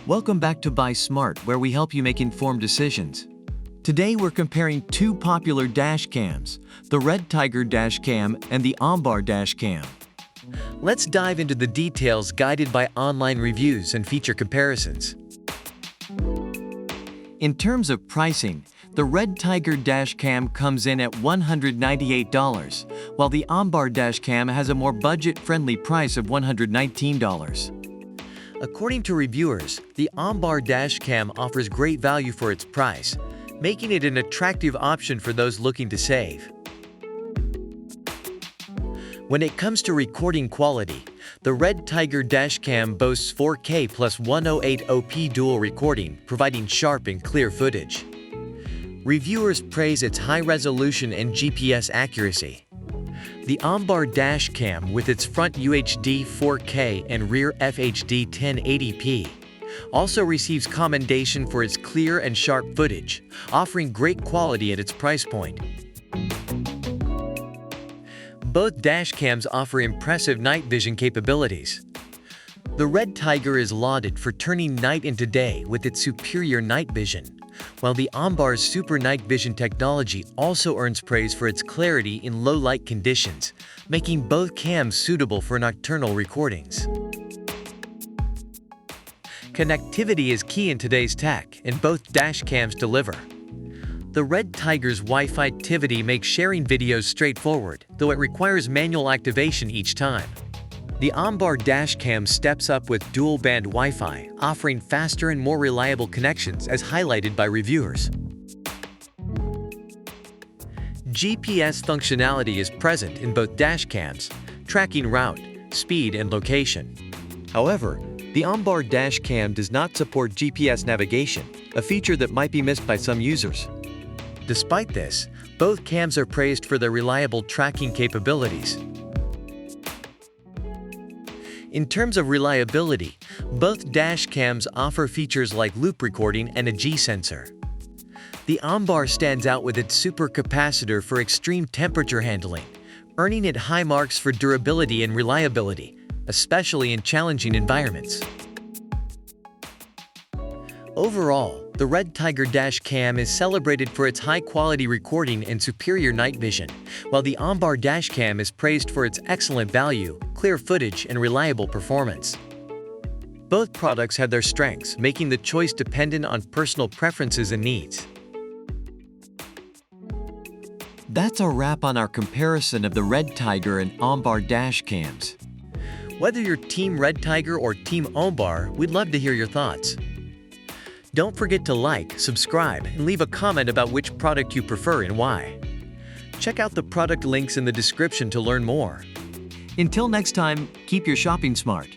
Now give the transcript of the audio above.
Welcome back to Buy Smart, where we help you make informed decisions. Today we're comparing two popular dash cams, the REDTIGER dash cam and the OMBAR dash cam. Let's dive into the details guided by online reviews and feature comparisons. In terms of pricing, the REDTIGER dash cam comes in at $198, while the OMBAR dash cam has a more budget-friendly price of $119. According to reviewers, the OMBAR dash cam offers great value for its price, making it an attractive option for those looking to save. When it comes to recording quality, the REDTIGER dash cam boasts 4K plus 108op dual recording, providing sharp and clear footage. Reviewers praise its high resolution and GPS accuracy. The OMBAR dash cam, with its front UHD 4K and rear FHD 1080p, also receives commendation for its clear and sharp footage, offering great quality at its price point. Both dash cams offer impressive night vision capabilities. The REDTIGER is lauded for turning night into day with its superior night vision, while the OMBAR's super night vision technology also earns praise for its clarity in low light conditions, making both cams suitable for nocturnal recordings. Connectivity is key in today's tech, and both dash cams deliver. The REDTIGER's Wi-Fi activity makes sharing videos straightforward, though it requires manual activation each time. The OMBAR dash cam steps up with dual-band Wi-Fi, offering faster and more reliable connections as highlighted by reviewers. GPS functionality is present in both dash cams, tracking route, speed, and location. However, the OMBAR dash cam does not support GPS navigation, a feature that might be missed by some users. Despite this, both cams are praised for their reliable tracking capabilities. In terms of reliability, both dash cams offer features like loop recording and a G-sensor. The OMBAR stands out with its supercapacitor for extreme temperature handling, earning it high marks for durability and reliability, especially in challenging environments. Overall, the REDTIGER dash cam is celebrated for its high-quality recording and superior night vision, while the OMBAR dash cam is praised for its excellent value, clear footage, and reliable performance. Both products have their strengths, making the choice dependent on personal preferences and needs. That's a wrap on our comparison of the REDTIGER and OMBAR dash cams. Whether you're Team REDTIGER or Team OMBAR, we'd love to hear your thoughts. Don't forget to like, subscribe, and leave a comment about which product you prefer and why. Check out the product links in the description to learn more. Until next time, keep your shopping smart.